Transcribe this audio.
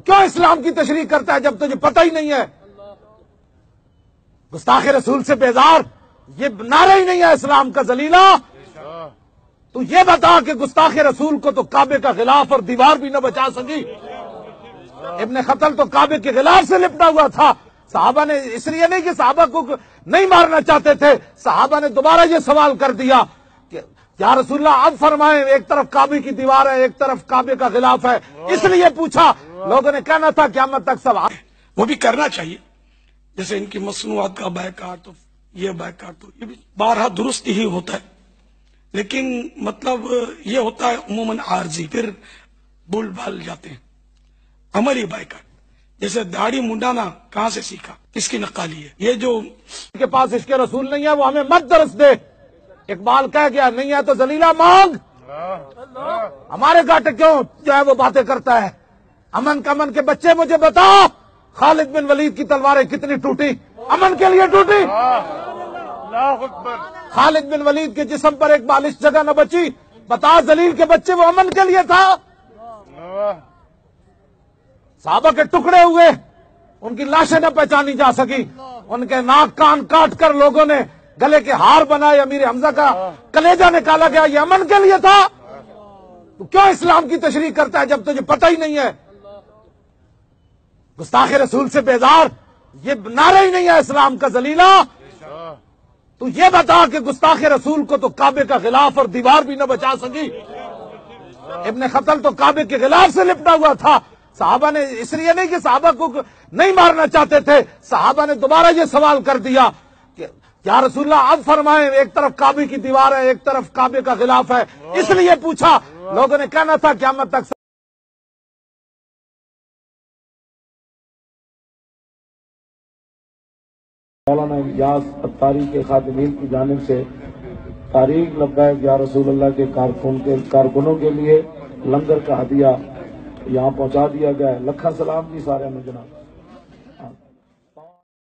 کیوں اسلام کی تشریح کرتا ہے جب تجھے پتہ ہی نہیں ہے؟ گستاخ رسول سے بیزار، یہ نعرہ ہی نہیں ہے اسلام کا ذلیلہ۔ تو یہ بتا کہ گستاخ رسول کو تو کعبے کا غلاف اور دیوار بھی نہ بچا سکی۔ ابن قتل تو کعبے کے غلاف سے لپٹا ہوا تھا۔ صحابہ نے اس لیے نہیں کہ صحابہ کو نہیں مارنا چاہتے تھے، صحابہ نے دوبارہ یہ سوال کر دیا کہ یا رسول اللہ اب فرمائیں، ایک طرف کعبے کی دیوار ہے، ایک طرف کعبے کا غلاف ہے، اس لیے پوچھا۔ لوگوں نے کہنا تھا قیامت تک سوال وہ بھی کرنا چاہیے، جیسے ان کی مصنوعات کا بائیکاٹ، یہ بائیکاٹ تو یہ بھی بارہا درست ہی ہوتا ہے، لیکن مطلب یہ ہوتا ہے عموماً عارضی، پھر بھول بھال جاتے ہیں۔ عملی بائیکاٹ جیسے داڑھی منڈانا کہاں سے سیکھا، کس کی نقالی ہے؟ یہ جو کے پاس عشق رسول نہیں ہے وہ ہمیں مت درس دے۔ اقبال کہہ گیا نہیں ہے تو ذلیلہ مانگ۔ ہمارے گھاٹے کیوں جو ہے وہ باتیں کرتا ہے؟ امن کمن کے بچے مجھے بتا، خالد بن ولید کی تلواریں کتنی ٹوٹی؟ امن کے لیے ٹوٹی۔ خالد بن ولید کے جسم پر ایک بالش جگہ نہ بچی، بتا ذلیل کے بچے وہ امن کے لیے تھا۔ صحابہ کے ٹکڑے ہوئے، ان کی لاشیں نہ پہچانی جا سکی، ان کے ناک کان کاٹ کر لوگوں نے گلے کے ہار بنائے، امیر حمزہ کا کلیجہ نکالا گیا، یہ امن کے لیے تھا۔ تو کیوں اسلام کی تشریح کرتا ہے جب تجھے پتہ ہی نہیں ہے؟ گستاخ رسول سے بیزار، یہ نعرہ ہی نہیں ہے اسلام کا ذلیلہ۔ تو یہ بتا کہ گستاخ رسول کو تو کعبے کا غلاف اور دیوار بھی نہ بچا سکی۔ ابن قتل تو کعبے کے غلاف سے لپٹا ہوا تھا۔ صحابہ نے اس لیے نہیں کہ صحابہ کو نہیں مارنا چاہتے تھے، صحابہ نے دوبارہ یہ سوال کر دیا کہ یا رسول اللہ اب فرمائیں، ایک طرف کعبے کی دیوار ہے، ایک طرف کعبے کا غلاف ہے، اس لیے پوچھا۔ لوگوں نے کہنا تھا قیامت تک مولانا الیاس اتاری کے خادمین کی جانب سے تاریخ لبیک یا رسول اللہ کے کارکنوں کے لیے لنگر کا ہدیہ یہاں پہنچا دیا گیا ہے۔ لکھا سلام جی سارے میں جناب۔